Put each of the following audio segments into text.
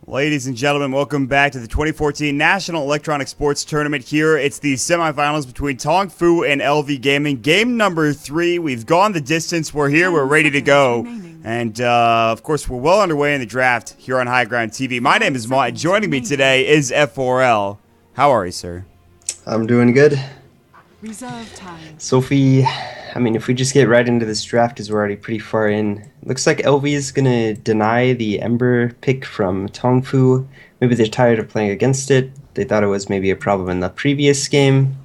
Ladies and gentlemen, welcome back to the 2014 National Electronic Sports Tournament here. It's the semifinals between TongFu and LV Gaming. Game number 3. We've gone the distance. We're here. We're ready to go. And, of course, we're well underway in the draft here on High Ground TV. My name is Maut. Joining me today is F4L. How are you, sir? I'm doing good. Reserve time. So if we just get right into this draft, because we're already pretty far in, looks like LV is going to deny the Ember pick from TongFu. Maybe they're tired of playing against it. They thought it was maybe a problem in the previous game.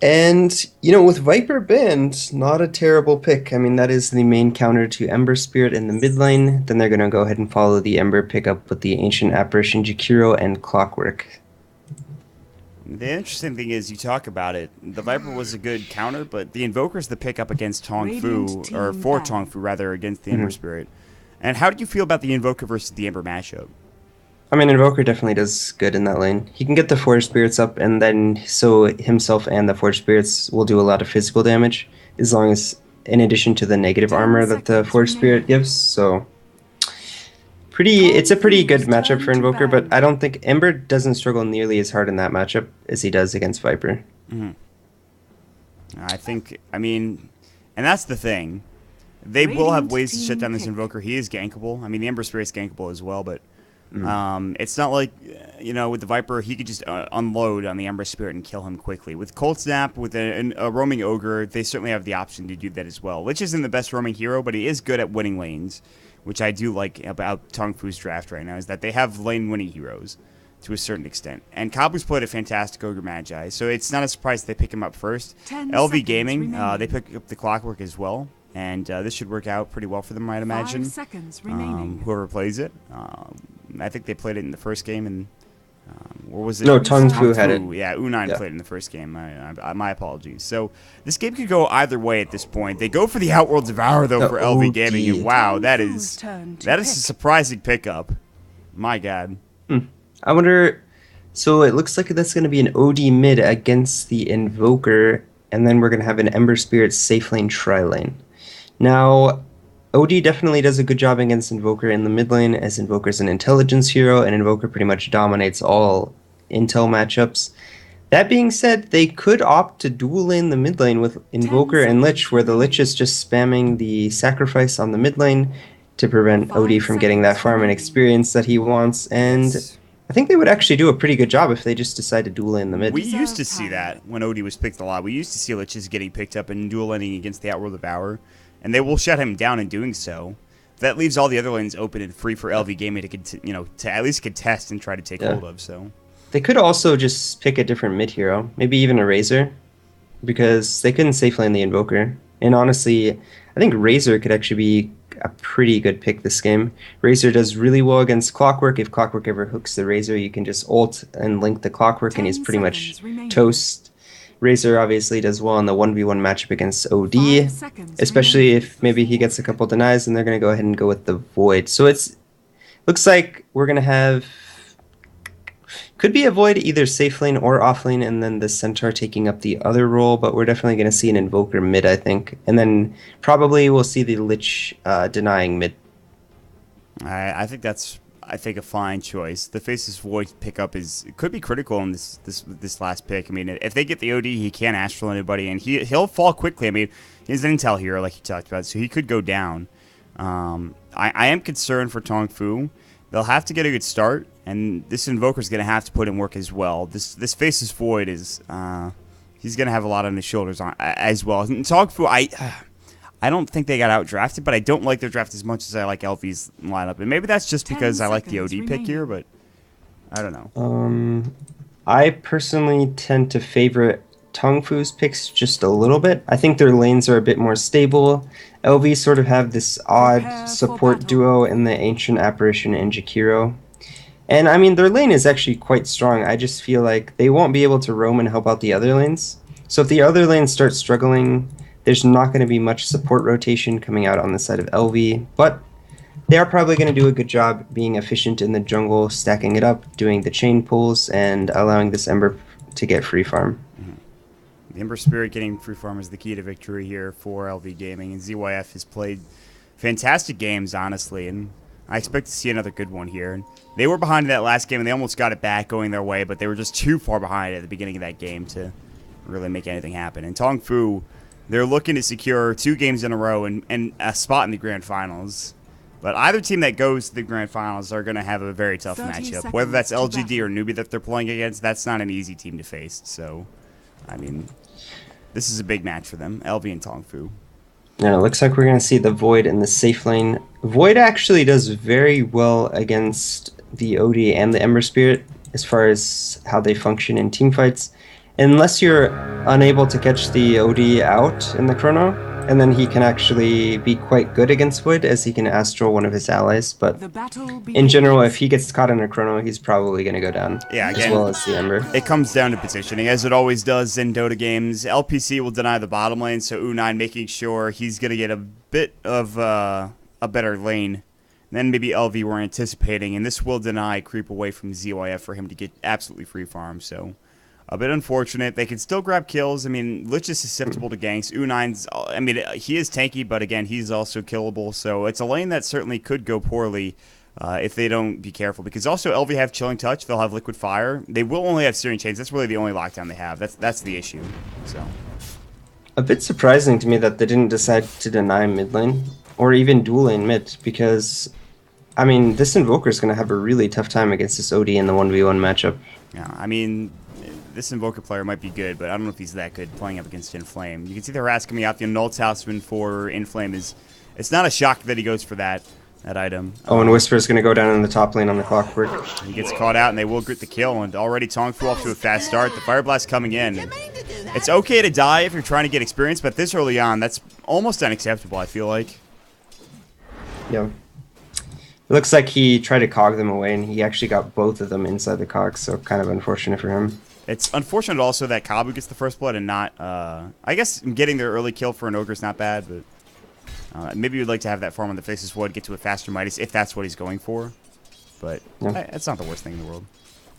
And, you know, with Viper banned, not a terrible pick. I mean, that is the main counter to Ember Spirit in the mid lane. Then they're going to go ahead and follow the Ember pickup with the Ancient Apparition Jakiro and Clockwork. The interesting thing is, you talk about it, the Viper was a good counter, but the Invoker's the pickup against TongFu, or for TongFu rather, against the Ember Spirit. And how do you feel about the Invoker versus the Ember matchup? I mean, Invoker definitely does good in that lane. He can get the Forge Spirits up, and then so himself and the Forge Spirits will do a lot of physical damage, as long as, in addition to the negative armor that the Forge Spirit gives, so... It's a pretty good matchup for Invoker, but I don't think Ember doesn't struggle nearly as hard in that matchup as he does against Viper. I mean, and that's the thing. They will have ways to shut down this Invoker. He is gankable. I mean, the Ember Spirit's gankable as well, but it's not like, you know, with the Viper, he could just unload on the Ember Spirit and kill him quickly. With Cold Snap, with a roaming Ogre, they certainly have the option to do that as well. Lich isn't the best roaming hero, but he is good at winning lanes, which I do like about TongFu's draft right now, is that they have lane-winning heroes to a certain extent. And Kabu's played a fantastic Ogre Magi, so it's not a surprise they pick him up first. LV Gaming, they pick up the Clockwork as well, and this should work out pretty well for them, I'd imagine. 5 seconds remaining. Whoever plays it. I think they played it in the first game, and or was it? No, TongFu had it. Yeah, U9 played it in the first game. My apologies. So this game could go either way at this point. They go for the Outworld Devourer though for LV Gaming, and wow, that is a surprising pickup. My God. I wonder. So it looks like that's going to be an OD mid against the Invoker, and then we're going to have an Ember Spirit safe lane tri lane. Now, OD definitely does a good job against Invoker in the mid lane, as Invoker's an intelligence hero, and Invoker pretty much dominates all intel matchups. That being said, they could opt to dual lane the mid lane with Invoker and Lich, where the Lich is just spamming the sacrifice on the mid lane to prevent OD from getting that farm and experience that he wants, and I think they would actually do a pretty good job if they just decide to dual lane the mid. We used to see that when OD was picked a lot. We used to see Liches getting picked up and dual laning against the Outworld Devourer, and they will shut him down in doing so. That leaves all the other lanes open and free for LV Gaming to at least contest and try to take hold of. So they could also just pick a different mid hero, maybe even a Razor, because they couldn't safe lane the Invoker. And honestly, I think Razor could actually be a pretty good pick this game. Razor does really well against Clockwork. If Clockwork ever hooks the Razor, you can just ult and link the Clockwork, and he's pretty much toast. Razor obviously does well in the 1v1 matchup against OD, especially if maybe he gets a couple denies, and they're going to go ahead and go with the Void. So looks like we're going to have, could be a Void either safe lane or off lane, and then the Centaur taking up the other role, but we're definitely going to see an Invoker mid, I think. And then probably we'll see the Lich denying mid. I think that's a fine choice. The Faceless Void pickup could be critical in this last pick. I mean, if they get the OD, he can't astral anybody, and he'll fall quickly. I mean, he's an intel hero, like you talked about, so he could go down. I am concerned for TongFu. They'll have to get a good start, and this Invoker's going to have to put in work as well. This Faceless Void is he's going to have a lot on his shoulders as well. And TongFu, I don't think they got outdrafted, but I don't like their draft as much as I like LV's lineup. And maybe that's just because I like the OD pick here, but I don't know. I personally tend to favor TongFu's picks just a little bit. I think their lanes are a bit more stable. LV sort of have this odd support duo in the Ancient Apparition and Jakiro. And I mean, their lane is actually quite strong. I just feel like they won't be able to roam and help out the other lanes. So if the other lanes start struggling, there's not going to be much support rotation coming out on the side of LV, but they are probably going to do a good job being efficient in the jungle, stacking it up, doing the chain pulls, and allowing this Ember to get free farm. The Ember Spirit getting free farm is the key to victory here for LV Gaming, and ZYF has played fantastic games, honestly, and I expect to see another good one here. And they were behind in that last game, and they almost got it back going their way, but they were just too far behind at the beginning of that game to really make anything happen. And TongFu, they're looking to secure 2 games in a row and a spot in the grand finals. But either team that goes to the grand finals are going to have a very tough matchup. Whether that's LGD or Newbie that they're playing against, that's not an easy team to face. So, I mean, this is a big match for them, LV and TongFu. Yeah, it looks like we're going to see the Void in the safe lane. Void actually does very well against the OD and the Ember Spirit as far as how they function in team fights. Unless you're unable to catch the OD out in the chrono, and then he can actually be quite good against Void as he can astral one of his allies. But in general, if he gets caught in a chrono, he's probably going to go down, yeah, again, as well as the Ember. It comes down to positioning, as it always does in Dota games. LPC will deny the bottom lane, so U9 making sure he's going to get a bit of a better lane than maybe LV were anticipating, and this will deny creep away from ZYF for him to get absolutely free farm, so a bit unfortunate. They can still grab kills. I mean, Lich is susceptible to ganks. U9's, I mean, he is tanky, but again, he's also killable. So it's a lane that certainly could go poorly if they don't be careful. Because also LV have Chilling Touch. They'll have Liquid Fire. They will only have Searing Chains. That's really the only lockdown they have. That's the issue. So a bit surprising to me that they didn't decide to deny mid lane or even dual lane mid, because I mean, this Invoker is going to have a really tough time against this OD in the 1v1 matchup. Yeah, I mean, this Invoker player might be good, but I don't know if he's that good playing up against Inflame. You can see the harass coming out. The Annulled Talisman for Inflame is... It's not a shock that he goes for that item. Oh, and Whisper is going to go down in the top lane on the Clockwork. He gets caught out, and they will get the kill. And already TongFu off to a fast start. The Fire Blast coming in. It's okay to die if you're trying to get experience, but this early on, that's almost unacceptable, I feel like. Yeah. It looks like he tried to cog them away, and he actually got both of them inside the cog, so kind of unfortunate for him. It's unfortunate also that Kabu gets the first blood and not... I guess getting their early kill for an Ogre is not bad, but maybe you'd like to have that farm on the Faceless Void, get to a faster Midas if that's what he's going for. But it's not the worst thing in the world.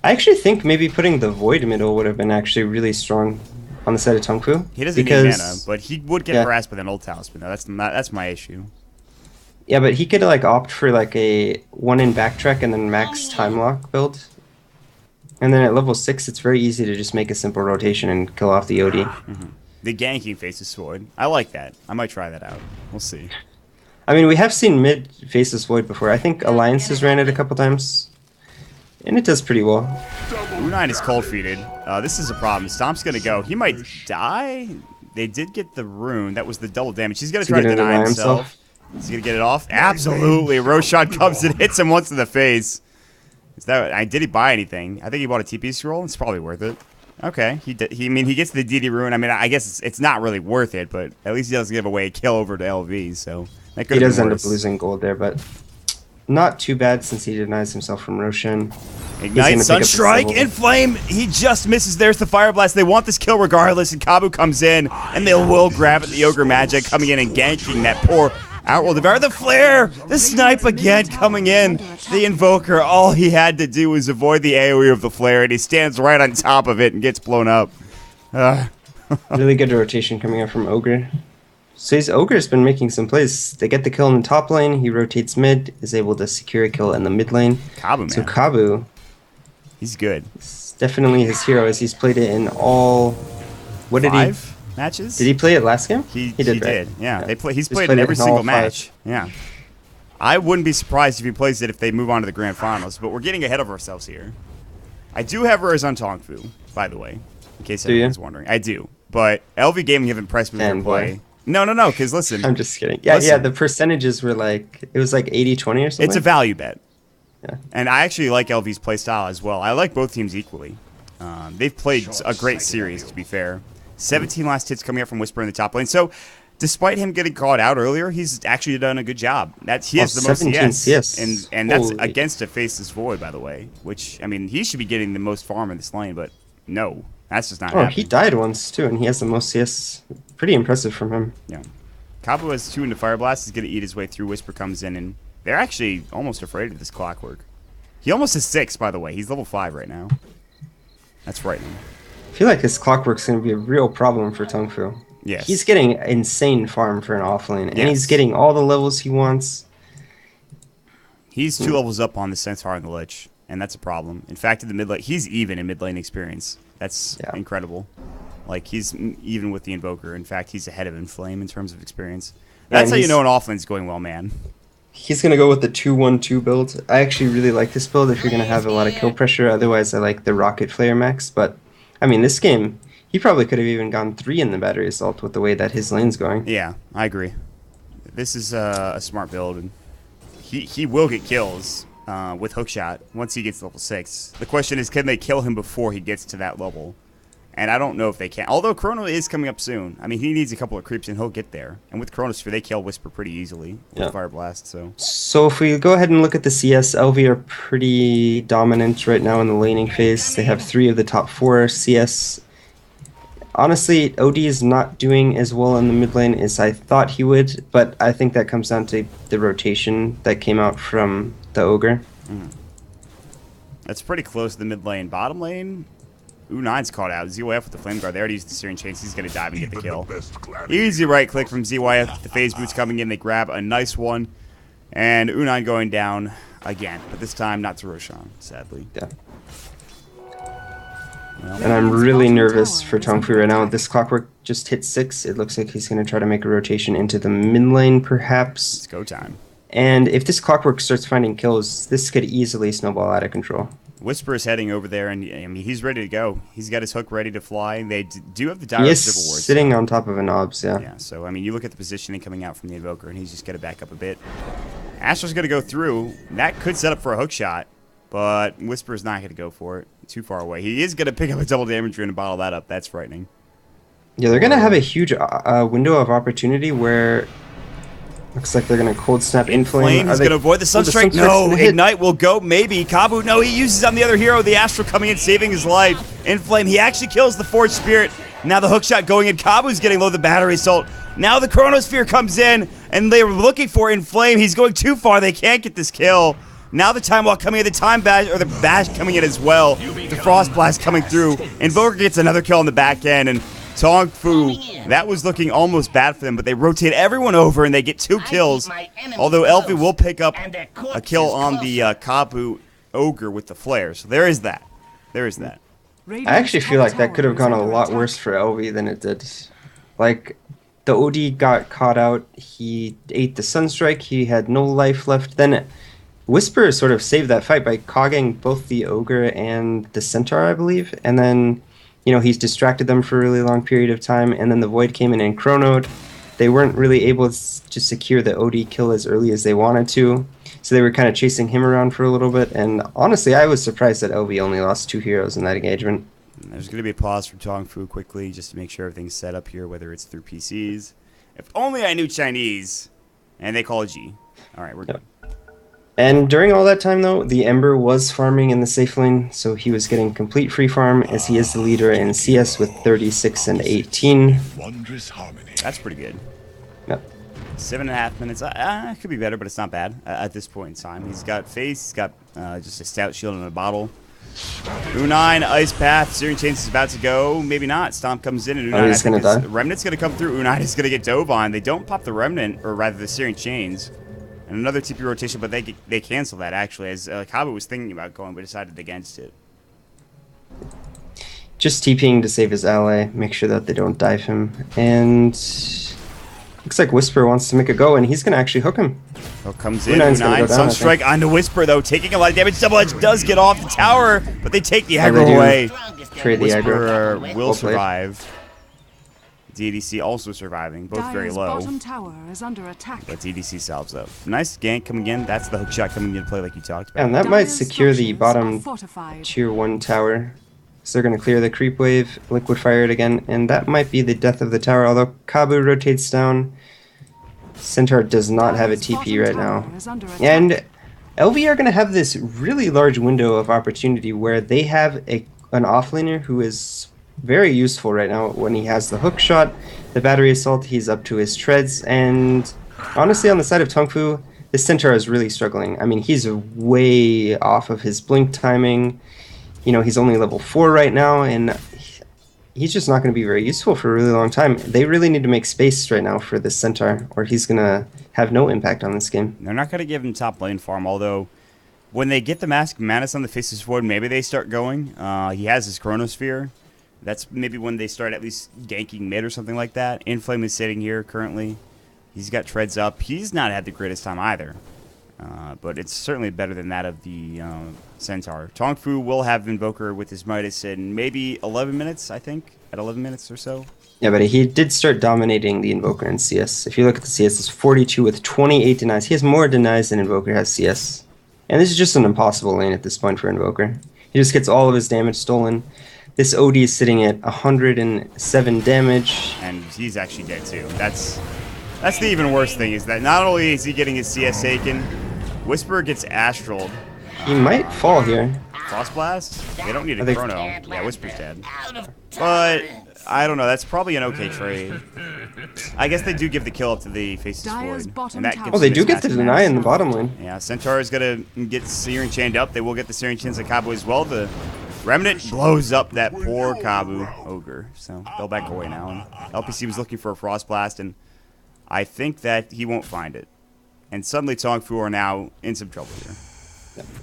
I actually think maybe putting the Void middle would have been actually really strong on the side of TongFu. He doesn't need mana, but he would get harassed with an old Talisman. That's my issue. Yeah, but he could like opt for like a 1-in backtrack and then max time lock build. And then at level 6, it's very easy to just make a simple rotation and kill off the OD. Mm-hmm. The ganking Faceless Void. I like that. I might try that out. We'll see. I mean, we have seen mid Faceless Void before. I think Alliance has ran it a couple times. And it does pretty well. U9 is cold feeded. This is a problem. Stomp's going to go. He might die. They did get the rune. That was the double damage. He's going to try to deny himself. Is he going to get it off? Absolutely. Roshan comes and hits him once in the face. Did he buy anything? I think he bought a TP scroll. It's probably worth it. Okay. He gets the DD rune. I mean, I guess it's not really worth it, but at least he doesn't give away a kill over to LV, so that could he does end up losing gold there, but not too bad since he denies himself from Roshan. Ignite, Sunstrike, Inflame. He just misses. There's the Fire Blast. They want this kill regardless, and Kabu comes in, and they will grab it. The Ogre Magic coming in and ganking that poor Outworld Devour. The Flare! The Snipe again coming in. The Invoker, all he had to do was avoid the AoE of the Flare, and he stands right on top of it and gets blown up. Really good rotation coming out from Ogre. So his Ogre's been making some plays. They get the kill in the top lane, he rotates mid, is able to secure a kill in the mid lane. Kabu, man. So Kabu, he's good. It's definitely his hero, as he's played it in all... What did he... matches? Did he play it last game? He did, right? Yeah. He's played in every single match. Yeah. I wouldn't be surprised if he plays it if they move on to the grand finals, but we're getting ahead of ourselves here. I do have Rose on TongFu, by the way, in case anyone's wondering. I do, but LV Gaming have impressed me with their play. No, because listen. I'm just kidding. Yeah, the percentages were like, it was like 80-20 or something. It's a value bet. Yeah. And I actually like LV's play style as well. I like both teams equally. They've played a great series, to be fair. 17 last hits coming up from Whisper in the top lane. So, despite him getting caught out earlier, he's actually done a good job. He has the most CS. And that's against a Faceless Void, by the way. Which, I mean, he should be getting the most farm in this lane, but no. That's just not happening. He died once, too, and he has the most CS. Pretty impressive from him. Yeah. Kabu has 2 into Fire Blast. He's going to eat his way through. Whisper comes in, and they're actually almost afraid of this Clockwork. He almost is 6, by the way. He's level 5 right now. That's frightening. I feel like this Clockwork's going to be a real problem for TongFu. Yes. He's getting insane farm for an offlane, and he's getting all the levels he wants. He's 2 levels up on the Centaur and the Lich, and that's a problem. In fact, in the mid lane, he's even in mid lane experience. That's incredible. Like, he's even with the Invoker. In fact, he's ahead of Inflame in terms of experience. That's how you know an offlane's going well, man. He's going to go with the 2-1-2 build. I actually really like this build if you're going to have a lot of kill pressure. Otherwise, I like the Rocket Flare max. But, I mean, this game, he probably could have even gone 3 in the battery assault with the way that his lane's going. Yeah, I agree. This is a smart build. And he will get kills with Hookshot once he gets to level 6. The question is, can they kill him before he gets to that level? And I don't know if they can. Although Chrono is coming up soon. I mean, he needs a couple of creeps and he'll get there. And with Chronosphere, they kill Whisper pretty easily with Fire Blast. So if we go ahead and look at the CS, LV are pretty dominant right now in the laning phase. They have 3 of the top 4 CS. Honestly, OD is not doing as well in the mid lane as I thought he would, but I think that comes down to the rotation that came out from the Ogre. That's pretty close to the mid lane. Bottom lane, U9's caught out. ZYF with the Flame Guard. They already used the Searing Chains. He's going to dive and get the kill. Easy right click from ZYF. The Phase Boots coming in. They grab a nice one. And U9 going down again. But this time, not to Roshan, sadly. Yeah. And I'm really nervous for TongFu right now. This Clockwork just hit 6. It looks like he's going to try to make a rotation into the mid lane, perhaps. It's go time. And if this Clockwork starts finding kills, this could easily snowball out of control. Whisper is heading over there, and I mean, he's ready to go. He's got his hook ready to fly. They do have the Dire He of Civil Wars. is sitting on top of an obs, yeah. Yeah, so, I mean, you look at the positioning coming out from the Invoker, and he's just got to back up a bit. Astra's going to go through. That could set up for a hook shot, but Whisper's not going to go for it. Too far away. He is going to pick up a double damage rune and bottle that up. That's frightening. Yeah, they're going to have a huge window of opportunity where looks like they're going to cold snap Inflame. He's going to avoid the Sunstrike. No, Ignite will go. Maybe. Kabu, no, he uses on the other hero. The Astral coming in, saving his life. Inflame, he actually kills the Forge Spirit. Now the hookshot going in. Kabu's getting low the battery assault. Now the Chronosphere comes in, and they were looking for Inflame. He's going too far. They can't get this kill. Now the Time Walk coming in, the Time Bash, or the Bash coming in as well. The Frost Blast coming through. Invoker gets another kill on the back end, and TongFu, that was looking almost bad for them, but they rotate everyone over and they get 2 kills. Although Elfie will pick up a kill on the Kabu Ogre with the flare. So there is that. There is that. I actually feel like that could have gone a lot worse for LV than it did. Like, the OD got caught out. He ate the Sunstrike. He had no life left. Then Whisper sort of saved that fight by cogging both the Ogre and the Centaur, I believe. And then, you know, he's distracted them for a really long period of time. And then the Void came in and chronoed. They weren't really able to secure the OD kill as early as they wanted to. So they were kind of chasing him around for a little bit. And honestly, I was surprised that LV only lost 2 heroes in that engagement. There's going to be a pause from TongFu quickly just to make sure everything's set up here, whether it's through PCs. If only I knew Chinese. And they call it G. All right, we're good. And during all that time, though, the Ember was farming in the safe lane, so he was getting complete free farm, as he is the leader in CS with 36 and 18. That's pretty good. Yep. 7.5 minutes. It could be better, but it's not bad at this point in time. He's got face. He's got just a stout shield in a bottle. U9, Ice Path, Searing Chains is about to go. Maybe not. Stomp comes in, and U9 he's going to die. Remnant's going to come through. U9 is going to get dove on. They don't pop the Remnant, or rather the Searing Chains. And another TP rotation, but they cancel that, actually, as Kabu was thinking about going, but decided against it. Just TPing to save his ally, make sure that they don't dive him. And looks like Whisper wants to make a go, and he's going to actually hook him. Oh, comes in, U9, Sunstrike onto Whisper, though, taking a lot of damage. Double Edge does get off the tower, but they take the aggro away. Trade the aggro. Whisper will survive. DDC also surviving, both very low. Bottom tower is under attack. But DDC solves up. Nice gank coming in. That's the hook shot coming into play like you talked about. And that might secure the bottom tier 1 tower. So they're going to clear the creep wave, liquid fire it again, and that might be the death of the tower. Although Kabu rotates down, Centaur does not have a TP right now. And LV are going to have this really large window of opportunity where they have an offlaner who is very useful right now. When he has the hook shot, the battery assault, he's up to his treads, and honestly on the side of TongFu, this Centaur is really struggling. I mean, he's way off of his blink timing. You know, he's only level 4 right now, and he's just not going to be very useful for a really long time. They really need to make space right now for this Centaur, or he's going to have no impact on this game. They're not going to give him top lane farm, although when they get the Mask of Madness on the faces forward, maybe they start going. He has his Chronosphere. That's maybe when they start at least ganking mid or something like that. Inflame is sitting here currently. He's got treads up. He's not had the greatest time either. But it's certainly better than that of the Centaur. TongFu will have Invoker with his Midas in maybe 11 minutes, I think. At 11 minutes or so. Yeah, but he did start dominating the Invoker in CS. If you look at the CS, it's 42 with 28 denies. He has more denies than Invoker has CS. And this is just an impossible lane at this point for Invoker. He just gets all of his damage stolen. This OD is sitting at 107 damage. And he's actually dead too. That's the even worse thing, is that not only is he getting his CS taken, Whisperer gets astraled. He might fall here. Frost Blast? They don't need a Chrono. Yeah, Whisper's dead. But, I don't know, that's probably an okay trade. I guess they do give the kill up to the faces forward. And that gives Oh, they him do his get the Mask of deny Madness. in the bottom lane. Yeah, Centaur is going to get Searing chained up. They will get the Searing chains of Kabu as well. The Remnant blows up that poor Kabu Ogre. So they'll back away now. And LPC was looking for a Frost Blast, and I think that he won't find it. And suddenly TongFu are now in some trouble here.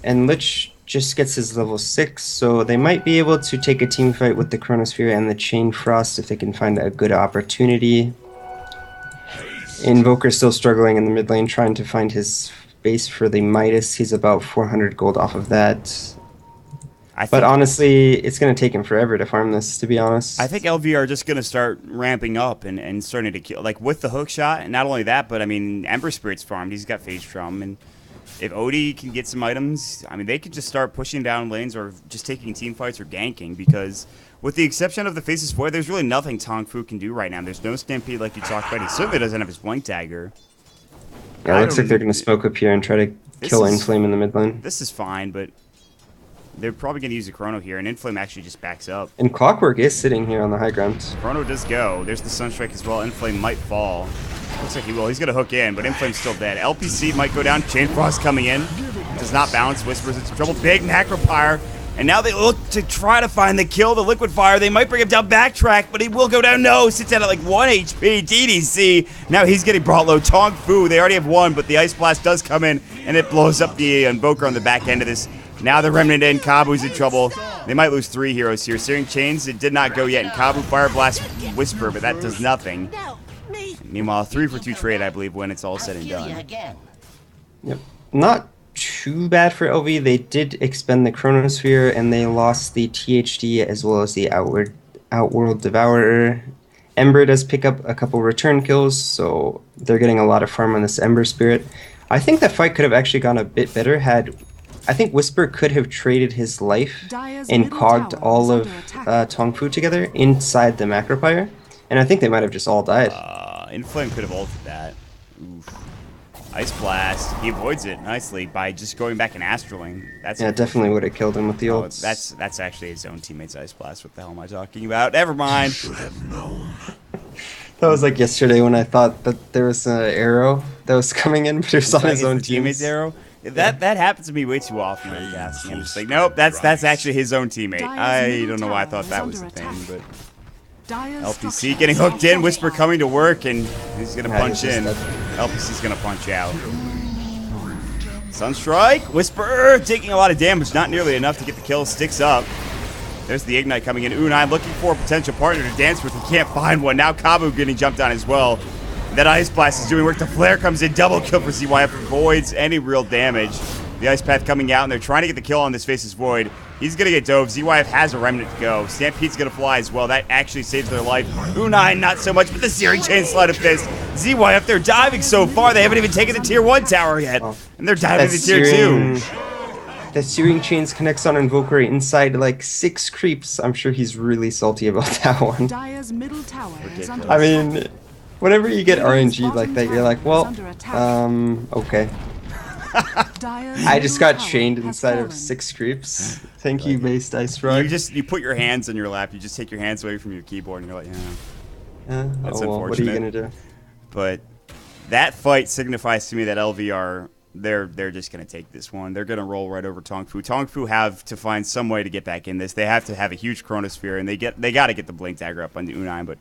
And Lich just gets his level 6, so they might be able to take a team fight with the Chronosphere and the Chain Frost if they can find a good opportunity. Invoker's still struggling in the mid lane, trying to find his base for the Midas. He's about 400 gold off of that. But honestly, it's going to take him forever to farm this, to be honest. I think LV are just going to start ramping up and starting to kill. Like, with the hook shot, and not only that, but, I mean, Ember Spirit's farmed. He's got Phase Drum, and if Odie can get some items, I mean, they could just start pushing down lanes or just taking team fights or ganking, because with the exception of the Faces Void, there's really nothing TongFu can do right now. There's no Stampede like you talked about. He certainly doesn't have his Blink Dagger. Yeah, it looks like they're going to smoke up here and try to kill Inflame in the mid lane. This is fine, but they're probably going to use a Chrono here, and Inflame actually just backs up. And Clockwork is sitting here on the high ground. Chrono does go. There's the Sunstrike as well. Inflame might fall. Looks like he will. He's going to hook in, but Inflame's still dead. LPC might go down. Chain Frost coming in. Does not balance. Whispers into trouble. Big Macropyre. And now they look to try to find the kill. The Liquid Fire. They might bring him down backtrack, but he will go down. No, sits down at like 1 HP. DDC. Now he's getting brought low. TongFu. They already have one, but the Ice Blast does come in, and it blows up the Invoker on the back end of this. Now the Remnant in. Kabu's in trouble. They might lose 3 heroes here. Searing Chains, it did not go yet. And Kabu Fire Blast Whisper, but that does nothing. Meanwhile, 3 for 2 trade, I believe, when it's all said and done. Yep. Not too bad for LV. They did expend the Chronosphere, and they lost the THD as well as the Outworld Devourer. Ember does pick up a couple return kills, so they're getting a lot of farm on this Ember Spirit. I think that fight could have actually gone a bit better had... I think Whisper could have traded his life and cogged all of TongFu together inside the Macropyre, and I think they might have just all died. Inflame could have ulted that. Oof. Ice Blast. He avoids it nicely by just going back and astraling. That's yeah, definitely would have killed him with the ults. That's actually his own teammate's Ice Blast. What the hell am I talking about? Never mind. That was like yesterday when I thought that there was an arrow that was coming in, but it was on his own teammate's arrow. That happens to me way too often when casting. I'm just like, nope, that's actually his own teammate. I don't know why I thought that was the thing, but LPC getting hooked in, Whisper coming to work, and he's gonna punch in. LPC's gonna punch out. Sunstrike, Whisper taking a lot of damage, not nearly enough to get the kill. Sticks up. There's the Ignite coming in. Unai looking for a potential partner to dance with. He can't find one. Now Kabu getting jumped on as well. That Ice Blast is doing work. The Flare comes in. Double kill for ZYF. Avoids any real damage. The Ice Path coming out, and they're trying to get the kill on this Faces Void. He's going to get dove. ZYF has a Remnant to go. Stampede's going to fly as well. That actually saves their life. Unai, not so much, but the Searing Chain Sleight of Fist. ZYF, they're diving so far. They haven't even taken the Tier 1 tower yet. And they're diving to Tier 2. That Searing Chains connects on Invoker inside like 6 creeps. I'm sure he's really salty about that one. Dire's middle tower is under I mean, whenever you get RNG like that, you're like, well, okay. I just got chained inside of 6 creeps. Thank you, based Ice Rug. You put your hands on your lap. You just take your hands away from your keyboard, and you're like, yeah. That's well, unfortunate. what are you gonna do? But that fight signifies to me that LV are they're just gonna take this one. They're gonna roll right over TongFu. TongFu have to find some way to get back in this. They have to have a huge Chronosphere, and they got to get the Blink Dagger up on the U9, but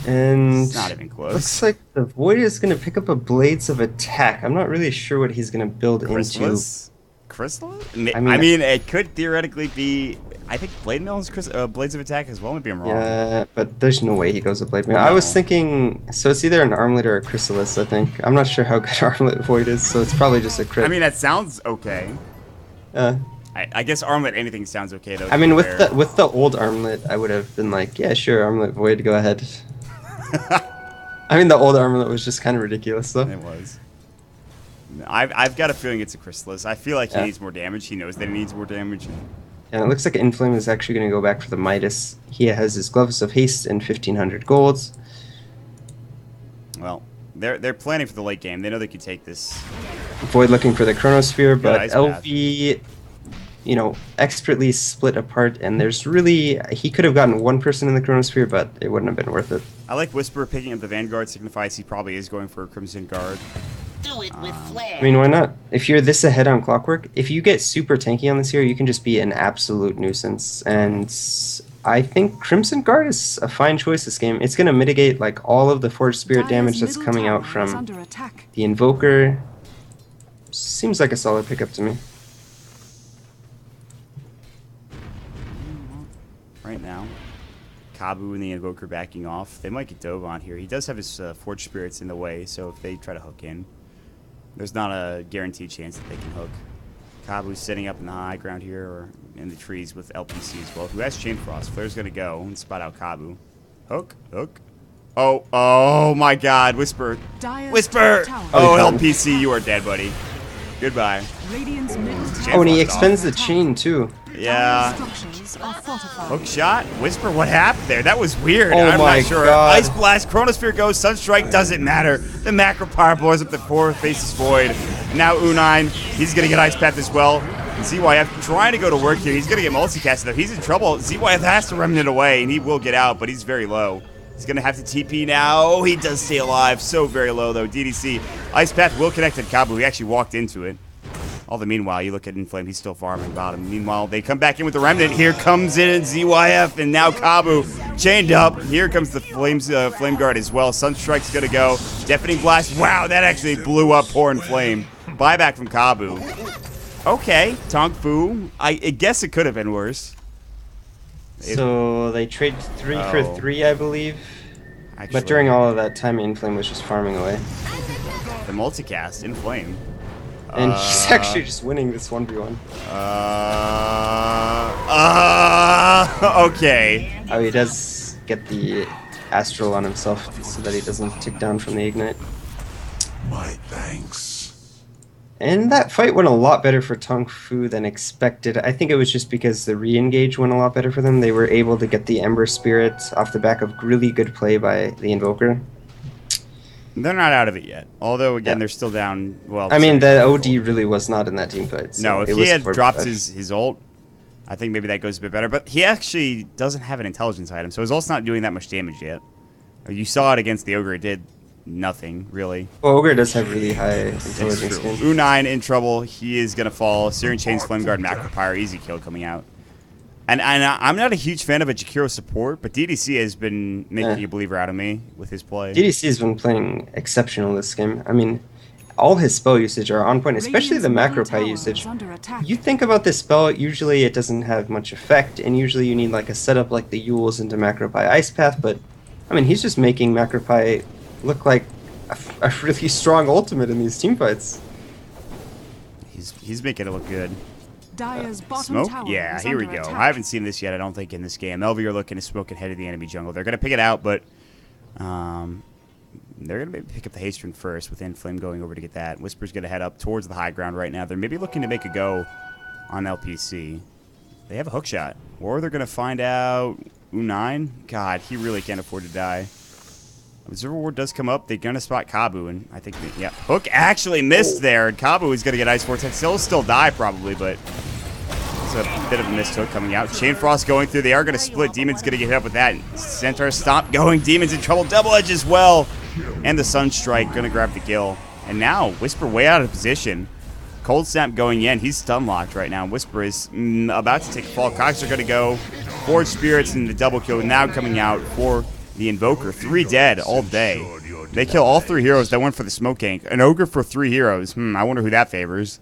And it's not even close. looks like the Void is going to pick up a Blades of Attack. I'm not really sure what he's going to build Chrysalis? Chrysalis? I mean- mean, it could theoretically be. I think Blade Mill is Blades of Attack as well. Maybe I'm wrong. Yeah, but there's no way he goes with Blade Mail. No. I was thinking, so it's either an Armlet or a Chrysalis, I think. I'm not sure how good Armlet Void is, so it's probably just a crit. I mean, that sounds okay. Uh, I guess Armlet anything sounds okay though. I mean, with the old Armlet, I would have been like, yeah, sure, Armlet Void, go ahead. I mean, the old Armlet was just kind of ridiculous, though. It was. I've got a feeling it's a Chrysalis. I feel like he Yeah. needs more damage. He knows that he needs more damage. And it looks like Inflame is actually going to go back for the Midas. He has his Gloves of Haste and 1,500 golds. Well, they're planning for the late game. They know they could take this. Void looking for the Chronosphere, Good but ice LV, you know, expertly split apart, and there's really... He could have gotten one person in the Chronosphere, but it wouldn't have been worth it. I like Whisper picking up the Vanguard. Signifies he probably is going for a Crimson Guard. Do it with flair. I mean, why not? If you're this ahead on Clockwork, if you get super tanky on this hero, you can just be an absolute nuisance. And I think Crimson Guard is a fine choice this game. It's going to mitigate like all of the Forge Spirit damage that's coming out from the Invoker. Seems like a solid pickup to me. Right now, Kabu and the Invoker backing off. They might get Dove on here. He does have his Forge Spirits in the way, so if they try to hook in, there's not a guaranteed chance that they can hook. Kabu's sitting up in the high ground here, or in the trees with LPC as well, who has Chain Frost. Flair's going to go and spot out Kabu. Hook, hook. Oh my god, Whisper. Whisper! Oh, LPC, you are dead, buddy. Goodbye. Oh, and he expends the chain, too. Yeah. Hook shot? Whisper, what happened there? That was weird. Oh I'm my not sure. God. Ice Blast, Chronosphere goes, Sunstrike doesn't matter. The Macro Power blows up the 4, Faces Void. And now U9, he's going to get Ice Path as well. And ZYF trying to go to work here. He's going to get multicasted though. He's in trouble. ZYF has to Remnant away, and he will get out, but he's very low. He's going to have to TP now. Oh, he does stay alive. So very low, though. DDC. Ice Path will connect to Kabu. He actually walked into it. All the meanwhile, you look at Inflame, he's still farming bottom. Meanwhile, they come back in with the Remnant. Here comes in ZYF, and now Kabu chained up. Here comes the Flame Guard as well. Sunstrike's gonna go. Deafening Blast. Wow, that actually blew up poor Inflame. Buyback from Kabu. Okay, TongFu. I guess it could have been worse. So they trade 3 for 3, I believe. Actually, But during all of that time, Inflame was just farming away. the multicast, Inflame. And he's actually just winning this 1v1. Okay. Oh, he does get the Astral on himself so that he doesn't tick down from the Ignite. My thanks. And that fight went a lot better for TongFu than expected. I think it was just because the re-engage went a lot better for them. They were able to get the Ember Spirit off the back of really good play by the Invoker. They're not out of it yet. Although, again, they're still down. Well, I mean, the OD really was not in that team fight. So no, if it he was had 4v5. dropped his ult, I think maybe that goes a bit better. But he actually doesn't have an intelligence item, so his ult's not doing that much damage yet. You saw it against the Ogre. It did nothing, really. Well, Ogre does have really high intelligence. It's true. Game. U9 in trouble. He is going to fall. Searing Chains, Flame Guard, Macro Pyre. Easy kill coming out. And I'm not a huge fan of a Jakiro support, but DDC has been making a believer out of me with his play. DDC has been playing exceptional this game. I mean, all his spell usage are on point, especially the Macro Pie usage. You think about this spell, usually it doesn't have much effect, and usually you need like a setup like the Yules into Macro Pie Ice Path, but I mean, he's just making Macro Pie look like a really strong ultimate in these team fights. He's making it look good. Smoke? Yeah, here we go. I haven't seen this yet, I don't think, in this game. LV are looking to smoke ahead of the enemy jungle. They're going to pick it out, but they're going to pick up the haste rune first with Inflame going over to get that. Whisper's going to head up towards the high ground right now. They're maybe looking to make a go on LPC. They have a hook shot. Or they're going to find out U9. God, he really can't afford to die. Observer Ward does come up. They're going to spot Kabu, and I think, yeah. Hook actually missed there, and Kabu is going to get Ice Vortex. He'll still die, probably, but it's a bit of a missed hook coming out. Chain Frost going through. They are going to split. Demon's going to get hit up with that. Centaur Stomp going. Demon's in trouble. Double Edge as well. And the Sunstrike going to grab the kill. And now, Whisper way out of position. Cold Snap going in. He's stun locked right now. Whisper is about to take a fall. Cogs are going to go. Forge Spirits and the double kill now coming out for the Invoker. 3 dead all day. They kill all 3 heroes that went for the smoke gank. An Ogre for 3 heroes. I wonder who that favors.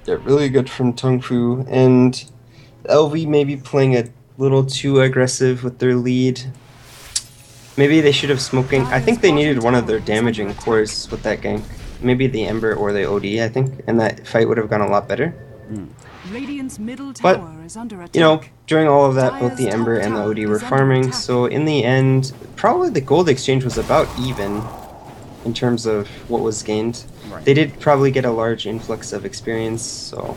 They're really good from TongFu, and LV maybe playing a little too aggressive with their lead. Maybe they should have smoking. I think they needed one of their damaging cores with that gank. Maybe the Ember or the OD, I think, and that fight would have gone a lot better. Radiant's middle But, tower is under attack. you know, during all of that, both the Ember and the OD were farming, so in the end, probably the gold exchange was about even in terms of what was gained. Right. They did probably get a large influx of experience, so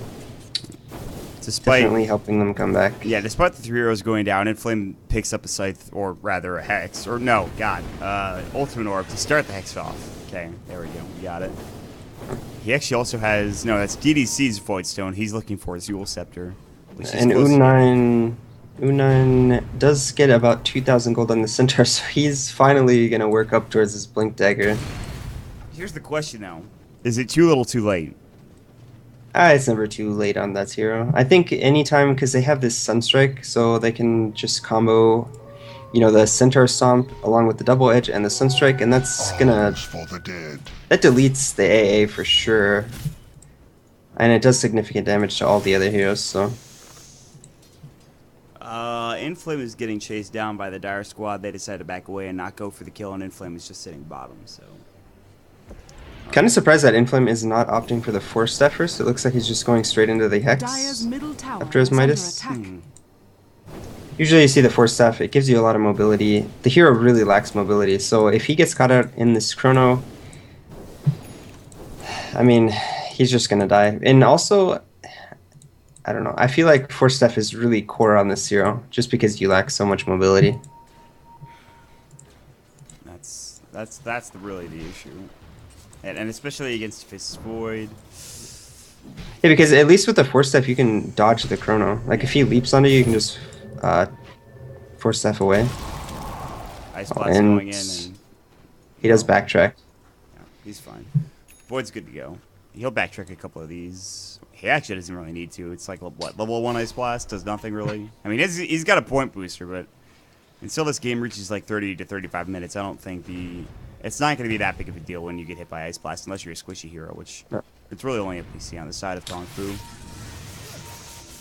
definitely helping them come back. Yeah, despite the 3 heroes going down, Inflame picks up a Scythe, or rather a Hex, or no, God, Ultimate Orb to start the Hex off. Okay, there we go, we got it. He actually also has, no, that's DDC's Void Stone. He's looking for his Yule Scepter. And U9 does get about 2,000 gold on the Centaur, so he's finally going to work up towards his Blink Dagger. Here's the question, though. Is it too little too late? It's never too late on that hero. I think anytime, because they have this Sunstrike, so they can just combo, you know, the Centaur Stomp along with the Double Edge and the Sunstrike, and that's gonna... For the dead. That deletes the AA for sure. And it does significant damage to all the other heroes, so... Inflame is getting chased down by the Dire Squad. They decided to back away and not go for the kill, and Inflame is just sitting bottom, so... Kind of surprised that Inflame is not opting for the Force Staff first. It looks like he's just going straight into the Hex Dire's middle tower after his is under Midas. attack. Usually you see the Force Staff, it gives you a lot of mobility. The hero really lacks mobility, so if he gets caught out in this Chrono, I mean, he's just gonna die. And also, I don't know, I feel like Force Staff is really core on this hero, just because you lack so much mobility. That's really the issue. And especially against Fist Void. Yeah, because at least with the Force Staff, you can dodge the Chrono. Like, if he leaps onto you, you can just Force Staff away. Ice Blast going in, and he does backtrack. yeah, he's fine. Void's good to go. He'll backtrack a couple of these. He actually doesn't really need to. It's like, what, level 1 Ice Blast? Does nothing really. I mean, he's got a point booster, but until this game reaches like 30 to 35 minutes, I don't think it's not going to be that big of a deal when you get hit by Ice Blast, unless you're a squishy hero, which it's really only a PC on the side of TongFu.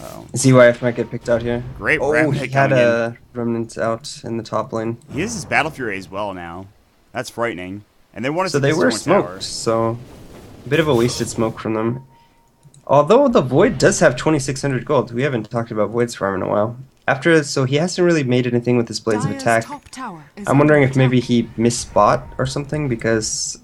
Uh-oh. ZYF might get picked out here. Great Oh, Remnant he had coming a Remnant out in the top lane. He has his Battle Fury as well now. That's frightening. And they wanted So to they were destroy one smoked, so a bit of a wasted smoke from them. Although the Void does have 2,600 gold. We haven't talked about Void's farm in a while. So he hasn't really made anything with his Blades of Dire's Attack. top tower is I'm wondering under if maybe attack. he misbought or something, because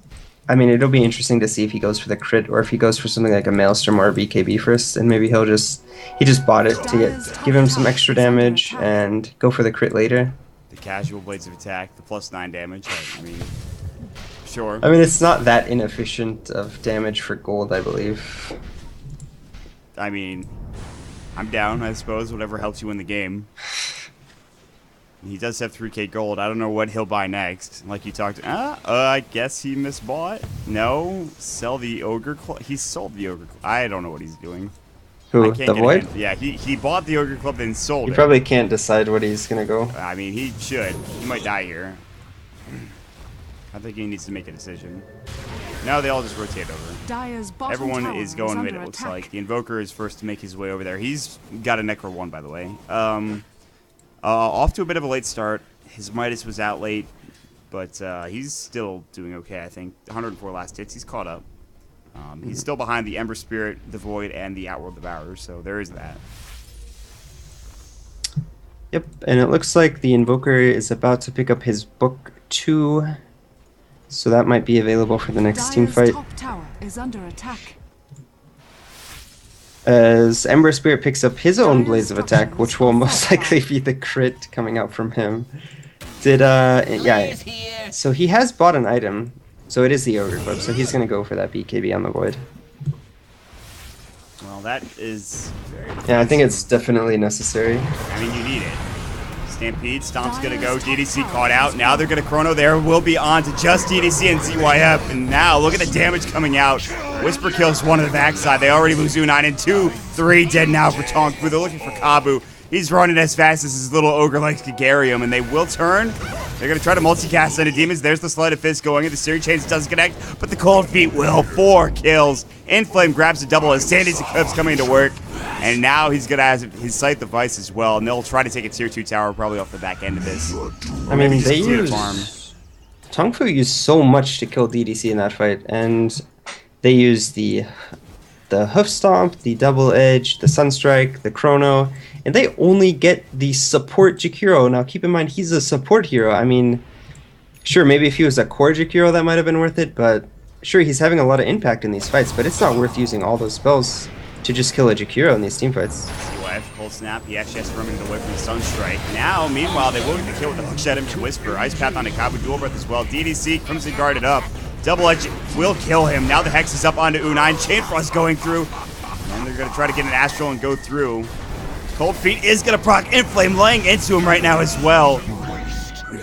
I mean, it'll be interesting to see if he goes for the crit or if he goes for something like a Maelstrom or a BKB first, and maybe he just bought it to give him some extra damage and go for the crit later. The casual Blades of Attack, the +9 damage. I mean, sure. I mean, it's not that inefficient of damage for gold, I believe. I mean, I'm down, I suppose. Whatever helps you win the game. He does have 3k gold. I don't know what he'll buy next. Like you talked. I guess he misbought. No, sell the Ogre Club. He sold the Ogre Club. I don't know what he's doing. Who? I The can't get a Void? hand- Yeah, he bought the Ogre Club then sold He it. probably can't decide what he's gonna go. I mean, he should. He might die here. I think he needs to make a decision. No, they all just rotate over. Dire's bottom Everyone tower is going mid, under it looks attack. like. The Invoker is first to make his way over there. He's got a Necro 1, by the way. Off to a bit of a late start. His Midas was out late, but he's still doing okay, I think. 104 last hits. He's caught up. He's still behind the Ember Spirit, the Void, and the Outworld Devourer, so there is that. Yep, and it looks like the Invoker is about to pick up his Book 2, so that might be available for the next team Dire's fight. top tower is under attack. As Ember Spirit picks up his own Dire's Blaze of structure Attack, which will is most fortified. likely be the crit coming out from him. Yeah, Blaze here. so he has bought an item, so it is the Ogre Club, so he's gonna go for that BKB on the Void. Well, that is very Yeah, I think it's definitely necessary. I mean, you need it. Stampede, Stomp's gonna go, DDC caught out. Now they're gonna Chrono. There will be on to just DDC and ZYF. And now look at the damage coming out. Whisper kills one on the backside. They already lose U9 and 2-3 dead now for TongFu. They're looking for Kabu. He's running as fast as his little ogre likes to carry him, and they will turn. They're going to try to multicast into Demons. There's the Sleight of Fist going in. The Searing Chains doesn't connect, but the Cold Feet will. 4 kills. Inflame grabs a double as Sandy's Eclipse coming to work. And now he's going to have his Sight Device as well, and they'll try to take a Tier 2 tower probably off the back end of this. I mean, they use... TongFu used so much to kill DDC in that fight, and they used the Hoof Stomp, the Double Edge, the Sunstrike, the Chrono, and they only get the support Jakiro. Now keep in mind, he's a support hero. I mean, sure, maybe if he was a core Jakiro that might have been worth it, but sure, he's having a lot of impact in these fights, but it's not worth using all those spells to just kill a Jakiro in these team fights. CYF, Cold Snap, he actually has to run away from the Sunstrike. Now, meanwhile, they will get the kill with the Hookshot into Whisper. Ice Path onto Kabu, Dual Breath as well. DDC, Crimson guarded up. Double Edge will kill him. Now the Hex is up onto U9. Chain Frost going through. And they're going to try to get an Astral and go through. Cold Feet is going to proc Inflame, laying into him right now as well.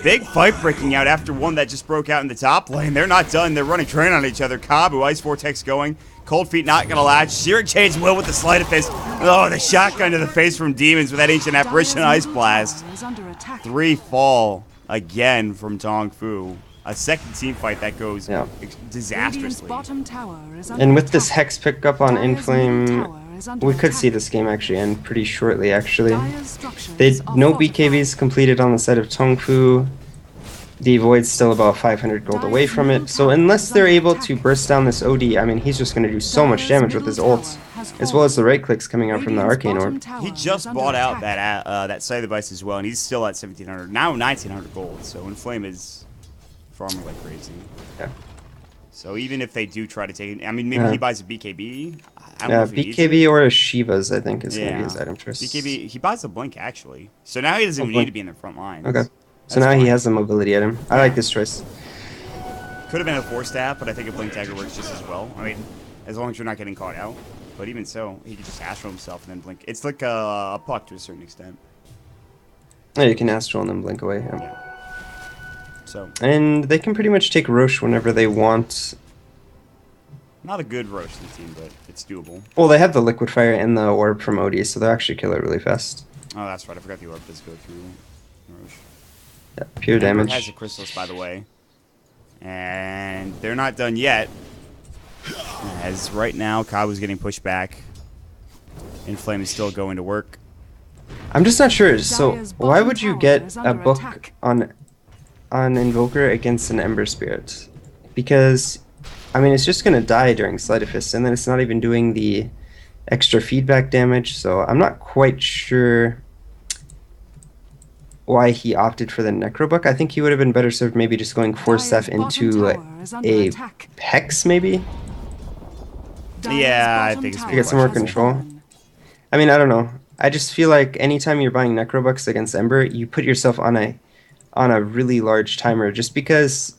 Big fight breaking out after one that just broke out in the top lane. They're not done. They're running train on each other. Kabu, Ice Vortex going. Cold Feet not going to latch. Searing Chains will with the Sleight of Fist. Oh, the shotgun to the face from Demons with that Ancient Apparition Ice Blast. 3 fall again from TongFu. A second team fight that goes disastrously. And with this Hex pickup on Inflame, we could see this game actually end pretty shortly, actually. No BKBs completed on the side of TongFu. The Void's still about 500 gold away from it. So unless they're able to burst down this OD, I mean, he's just going to do so much damage with his ult, as well as the right clicks coming out from the Arcane Orb. He just bought out that Sight Device as well, and he's still at 1,700, now 1,900 gold. So Inflame is farming like crazy. Yeah. So even if they do try to take it, I mean, maybe he buys a BKB. I don't know if BKB or a Shiva's, I think, is going to be his item choice. BKB, he buys a Blink, actually. So now he doesn't need to be in the front line. Okay. So now he has the mobility item. I like this choice. Could have been a 4-staff, but I think a Blink Dagger works just as well. I mean, as long as you're not getting caught out. But even so, he could just Astral himself and then Blink. It's like a puck to a certain extent. Yeah, you can Astral and then Blink away. Yeah. So. And they can pretty much take Roche whenever they want. Not a good Roche in the team, but it's doable. Well, they have the Liquid Fire and the Orb from OD, so they'll actually kill it really fast. Oh, that's right. I forgot the Orb does go through Roche. Yeah, pure damage. Has the crystals, by the way. And they're not done yet. As right now, Kabu's getting pushed back. Inflame is still going to work. I'm just not sure. So why would you get a book on Invoker against an Ember Spirit? Because, I mean, it's just going to die during Sleight of Fist, and then it's not even doing the extra feedback damage, so I'm not quite sure why he opted for the Necro Book. I think he would have been better served maybe just going 4-staff into a Hex, maybe? Yeah, I think it's to get some more control. I mean, I don't know. I just feel like anytime you're buying Necro Books against Ember, you put yourself on a really large timer, just because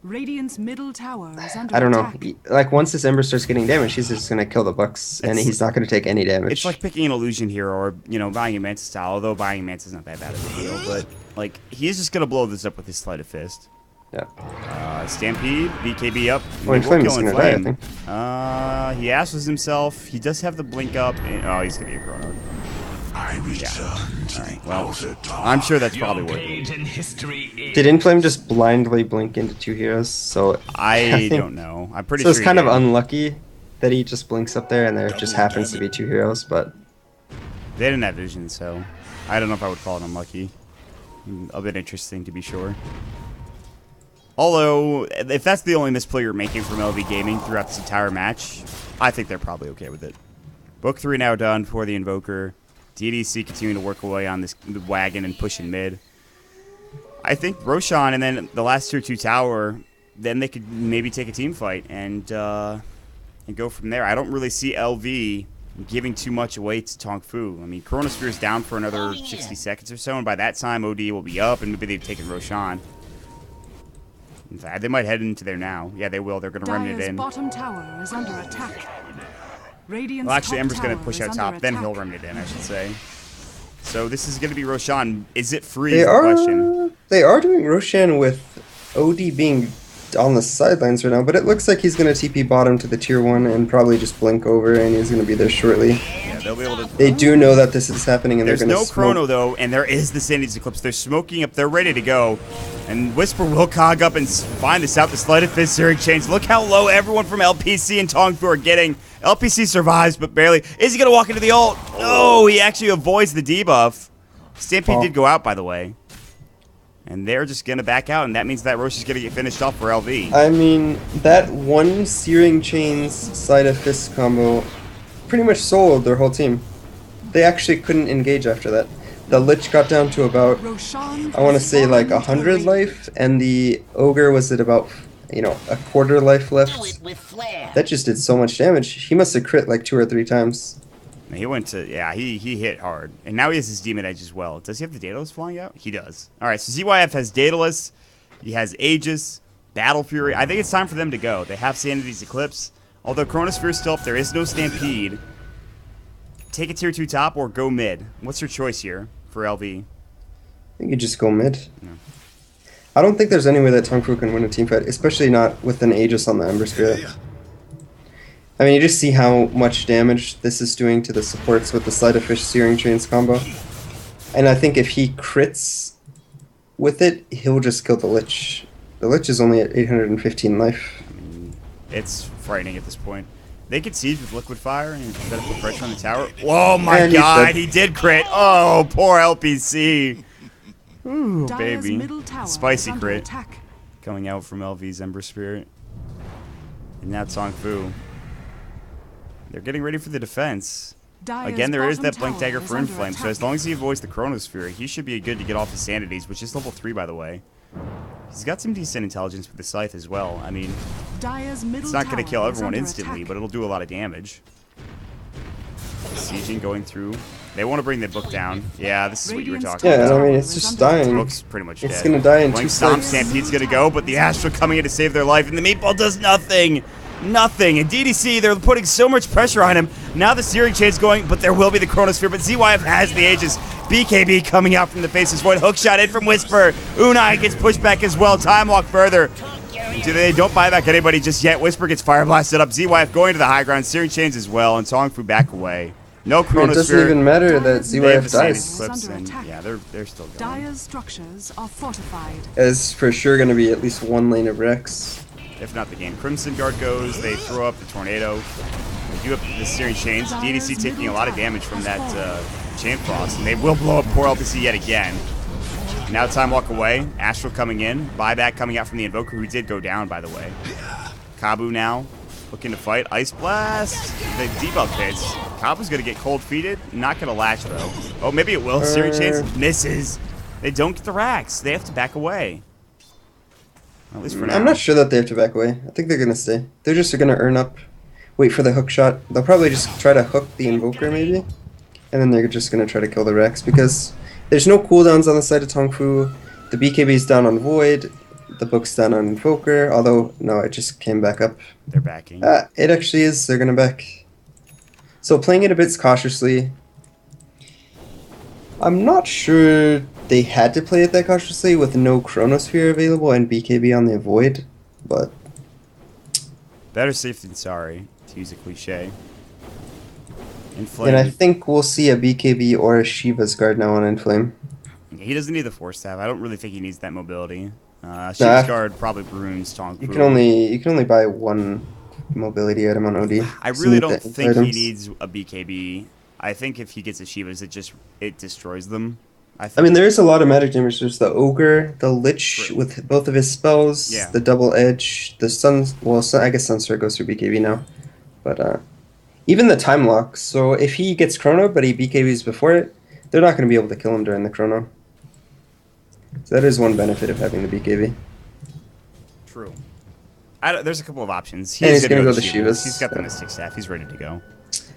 Radiant's middle tower is under I don't know. attack. Like, once this Ember starts getting damage, he's just going to kill the Bucks, and he's not going to take any damage. It's like picking an Illusion Hero or, you know, buying a Mantis style, although buying a Mantis not that bad of a deal, but, like, he's just going to blow this up with his Sleight of Fist. Yeah. Stampede, BKB up. Well, Inflame is going to die, I think. He ashes himself. He does have the blink up. And, oh, he's going to get Chrono. I return to the outer dark. I'm sure that's probably worth it. Did Inflame just blindly blink into 2 heroes? So I don't know. I'm pretty so sure. It's kind of unlucky that he just blinks up there and there just happens to be 2 heroes, but they didn't have vision, so I don't know if I would call it unlucky. A bit interesting to be sure. Although, if that's the only misplay you're making from LV Gaming throughout this entire match, I think they're probably okay with it. Book 3 now done for the Invoker. DDC continuing to work away on this wagon and pushing mid. I think Roshan and then the last tier 2 tower, then they could maybe take a team fight and go from there. I don't really see LV giving too much away to TongFu. I mean, Chronosphere's down for another 60 seconds or so, and by that time OD will be up and maybe they've taken Roshan. In fact, they might head into there now. Yeah, they will. They're going to remnant it in. Bottom tower is under attack. Radiant's well, actually, top Ember's going to tower push is out top, under then attack. he'll remnant it in, I should say. So this is going to be Roshan. Is it free? They Is the question. are doing Roshan with OD being on the sidelines right now, but it looks like he's going to TP bottom to the tier 1 and probably just blink over, and he's going to be there shortly. Yeah, they'll be able to. They do know that this is happening, and There's they're going to no chrono though, and there is the Sandy's Eclipse. They're smoking up. They're ready to go. And Whisper will cog up and find this out. The Sleight of Fist Searing Chains. Look how low everyone from LPC and TongFu are getting. LPC survives, but barely. Is he going to walk into the ult? No, he actually avoids the debuff. Stampede did go out, by the way. And they're just going to back out, and that means that Roche is going to get finished off for LV. I mean, that one Searing Chains Sleight of Fist combo pretty much soloed their whole team. They actually couldn't engage after that. The Lich got down to about, Roshan I want to has say like fallen to 100 the life, and the Ogre was at about, you know, a quarter life Do left. it with flair. That just did so much damage. He must have crit like 2 or 3 times. He went to, yeah, he hit hard. And now he has his Demon Edge as well. Does he have the Daedalus flying out? He does. All right, so ZYF has Daedalus. He has Aegis, Battle Fury. I think it's time for them to go. They have Sanity's Eclipse. Although Chronosphere still up, there is no Stampede. Take a tier 2 top or go mid. What's your choice here for LV? I think you just go mid. I don't think there's any way that TongFu can win a team fight, especially not with an Aegis on the Ember Spirit. I mean, you just see how much damage this is doing to the supports with the Sleight of Fist Searing Chains combo. And I think if he crits with it, he'll just kill the Lich. The Lich is only at 815 life. It's frightening at this point. They could siege with Liquid Fire and try to put pressure on the tower. Whoa, my And he's God, dead. he did crit. Oh, poor LPC. Ooh, Dire's baby. middle tower Spicy is under crit attack. coming out from LV's Ember Spirit. And now TongFu. They're getting ready for the defense. Dire's Again, there is bottom that Blink tower Dagger is for under Inflame, so attack. as long as he avoids the Chronosphere, he should be good to get off his Sanities, which is level 3, by the way. He's got some decent intelligence with the Scythe as well. I mean, Dire's middle it's not going to tower kill is everyone under instantly, attack. but it'll do a lot of damage. Sieging going through. They want to bring the book down. Yeah, this is what you were Radiant's talking Yeah, about. I mean, it's just dying. Book's pretty much It's dead. gonna die in Blink 2 Stomp, clicks. Stampede's going to go, but the Astral coming in to save their life, and the Meatball does nothing. Nothing. And DDC, they're putting so much pressure on him. Now the Searing Chain's going, but there will be the Chronosphere. But ZYF has the Aegis. BKB coming out from the Faceless Void. Hookshot in from Whisper. Unai gets pushed back as well. Time Walk further. They don't buy back anybody just yet. Whisper gets Fire Blasted up. ZYF going to the high ground. Searing Chains as well. And TongFu back away. No Chronosphere. It doesn't even matter that Dire's They have the ZYF Sanity dies. Eclipse, Under and attack. yeah, they're still going. Dire's structures are fortified. There's for sure going to be at least 1 lane of Rex. If not the game. Crimson Guard goes. They throw up the Tornado. They do up the Searing Chains. DDC taking a lot of damage from that Chain Frost, and they will blow up poor LPC yet again. Now Time Walk away. Astral coming in. Buyback coming out from the Invoker, who did go down, by the way. Kabu now looking to fight. Ice Blast. The debuff hits. Kabu's going to get cold feeted. Not going to latch, though. Oh, maybe it will. Searing Chains misses. They don't get the racks. They have to back away. At least for now. I'm not sure that they have to back away. I think they're going to stay. They're just going to earn up. Wait for the hook shot. They'll probably just try to hook the Invoker, maybe. And then they're just going to try to kill the Rex, because there's no cooldowns on the side of TongFu. The BKB's down on Void. The book's down on Invoker. Although, no, it just came back up. They're backing. It actually is. They're going to back. So playing it a bit cautiously. I'm not sure they had to play it that cautiously with no Chronosphere available and BKB on the Void, but Better safe than sorry, to use a cliche. Inflame. and I think we'll see a BKB or a Shiva's Guard now on Inflame. He doesn't need the Force Staff. I don't really think he needs that mobility. Shiva's Guard probably ruins TongFu. You can only buy 1 mobility item on OD. I So really need don't the think he items. needs a BKB. I think if he gets a Shiva's, it destroys them. I mean, there is a lot of magic damage. There's the Ogre, the Lich True. with both of his spells, Yeah. the Double Edge, the Sun. Well, I guess Sunstar goes through BKB now, but even the Time Lock. So if he gets Chrono, but he BKBs before it, they're not going to be able to kill him during the Chrono. So that is one benefit of having the BKB. True. There's a couple of options. And he's gonna gonna go to the Shivas. He's got the Mystic Staff. He's ready to go.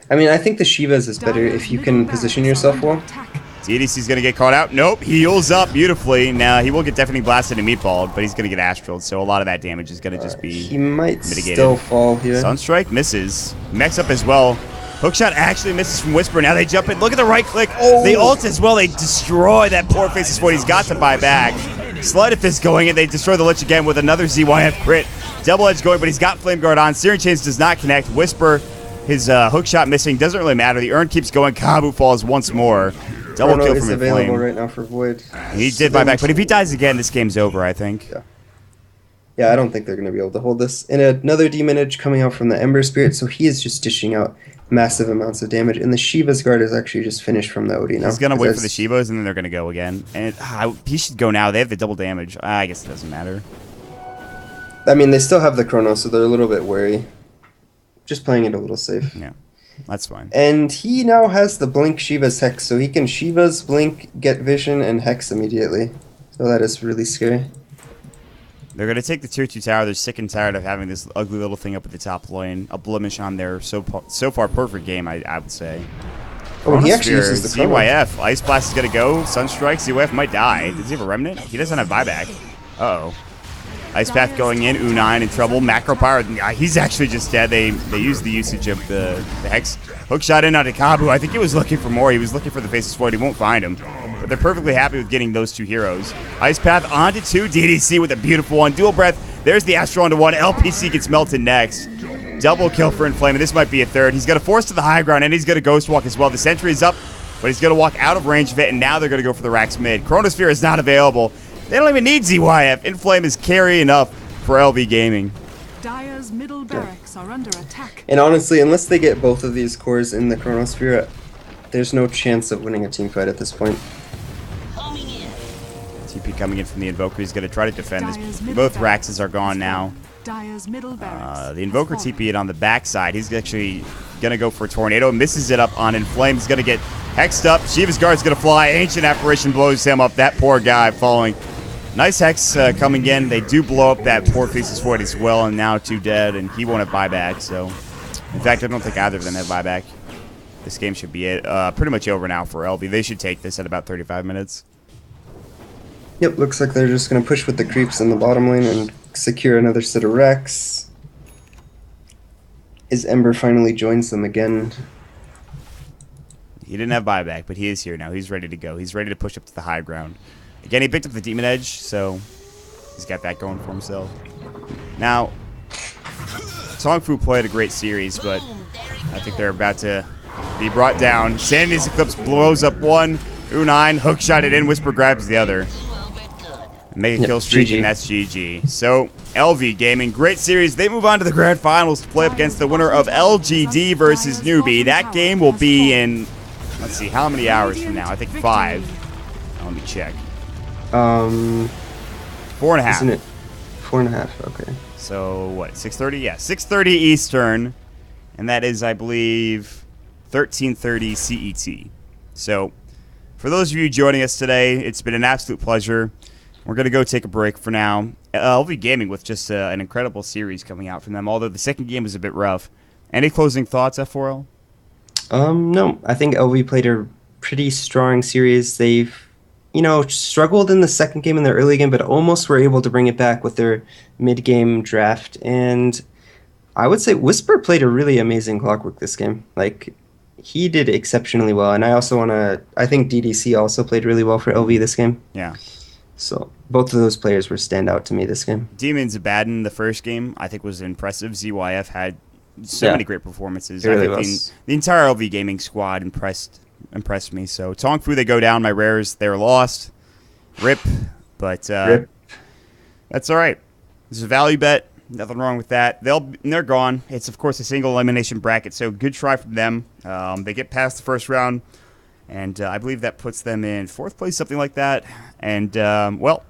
I mean, I think the Shivas is better Dire's if you middle can position barracks are yourself under well. attack. DDC's going to get caught out. Nope. He heals up beautifully. Now, he will get definitely blasted and meatballed, but he's going to get astraled, so a lot of that damage is going to just be He might mitigated. still fall here. Sunstrike misses. Mechs up as well. Hookshot actually misses from Whisper. Now they jump in. Look at the right click. They ult as well. They destroy that poor Faces Void. He's got to buy back. Sleight of Fist going in. They destroy the Lich again with another ZYF crit. Double Edge going, but he's got Flame Guard on. Searing Chains does not connect. Whisper, his hookshot missing. Doesn't really matter. The urn keeps going. Kabu falls once more. Double kill from available Inflame. right now for Void. He did buy back, but if he dies again, this game's over, I think. Yeah, I don't think they're going to be able to hold this. And another Demon Edge coming out from the Ember Spirit, so he is just dishing out massive amounts of damage. And the Shiva's Guard is actually just finished from the OD now. He's going to wait for the Shivas, and then they're going to go again. And he should go now. They have the double damage. I guess it doesn't matter. I mean, they still have the Chrono, so they're a little bit wary. Just playing it a little safe. Yeah, that's fine. And he now has the Blink Shiva's Hex, so he can Shiva's Blink, get Vision, and Hex immediately. So that is really scary. They're going to take the tier 2 tower. They're sick and tired of having this ugly little thing up at the top lane. A blemish on their so far perfect game, I would say. Oh, he actually uses the ZYF. Ice Blast is going to go. Sunstrike. ZYF might die. Does he have a Remnant? He doesn't have buyback. Uh-oh. Ice Path going in. U9 in trouble. Macro Power. He's actually just dead. They used the usage of the Hex. Hookshot in onto Kabu. I think he was looking for more. He was looking for the Faceless Void. He won't find him. But they're perfectly happy with getting those two heroes. Ice Path onto 2. DDC with a beautiful one. Dual Breath. There's the Astral onto 1. LPC gets melted next. Double kill for Inflame. And this might be a third. He's going to force to the high ground, and he's going to Ghost Walk as well. The sentry is up, but he's going to walk out of range of it, and now they're going to go for the Rax mid. Chronosphere is not available. They don't even need ZYF. Inflame is carry enough for LV Gaming. Dire's middle barracks are under attack. And honestly, unless they get both of these cores in the Chronosphere, there's no chance of winning a team fight at this point. TP coming in from the Invoker. He's going to try to defend this. Both Raxes are gone now. The Invoker TP'd on the backside. He's actually going to go for a Tornado. Misses it up on Inflame. He's going to get hexed up. Shiva's Guard's going to fly. Ancient Apparition blows him up. That poor guy falling. Nice Hex coming in. They do blow up that poor Faceless Void as well, and now 2 dead, and he won't have buyback. So, in fact, I don't think either of them have buyback. This game should be it. Pretty much over now for LV. They should take this at about 35 minutes. Yep, looks like they're just going to push with the creeps in the bottom lane and secure another set of Rex. As Ember finally joins them again. He didn't have buyback, but he is here now. He's ready to go. He's ready to push up to the high ground. Again, he picked up the Demon Edge, so he's got that going for himself. Now, TongFu played a great series, but I think they're about to be brought down. Sanity's Eclipse blows up one. U9 hookshot it in. Whisper grabs the other. Make a kill streak, and that's GG. So, LV Gaming, great series. They move on to the grand finals to play up against the winner of LGD versus Newbie. That game will be in, let's see, how many hours from now? I think 5. Let me check. 4.5. Isn't it 4.5? Okay. So, what, 6:30? Yeah, 6:30 Eastern. And that is, I believe, 13:30 CET. So, for those of you joining us today, it's been an absolute pleasure. We're going to go take a break for now. LV Gaming with just an incredible series coming out from them, although the second game was a bit rough. Any closing thoughts, F4L? No. I think LV played a pretty strong series. They've, struggled in the second game and their early game, but almost were able to bring it back with their mid-game draft. And I would say Whisper played a really amazing Clockwork this game. Like, he did exceptionally well. And I think DDC also played really well for LV this game. Yeah. So both of those players were standout to me this game. Demon Zabaddon, the first game, I think was impressive. ZYF had so many great performances. Really I think the entire LV Gaming squad impressed me. So TongFu, they go down. My rares, they're lost. Rip. But Rip. That's all right. This is a value bet. Nothing wrong with that. They're gone. It's, of course, a single elimination bracket, so good try from them. They get past the first round. And I believe that puts them in 4th place, something like that. And, well,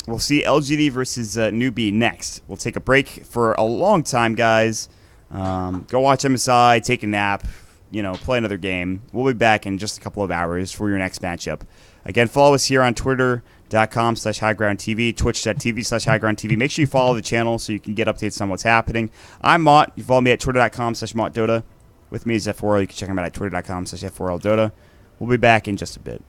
we'll see LGD versus Newbie next. We'll take a break for a long time, guys. Go watch MSI, take a nap, play another game. We'll be back in just a couple of hours for your next matchup. Again, follow us here on Twitter.com/HighGroundTV, Twitch.tv/HighGroundTV. Make sure you follow the channel so you can get updates on what's happening. I'm Maut. You follow me at Twitter.com/MautDota. With me is F4L. You can check him out at Twitter.com/F4LDota. We'll be back in just a bit.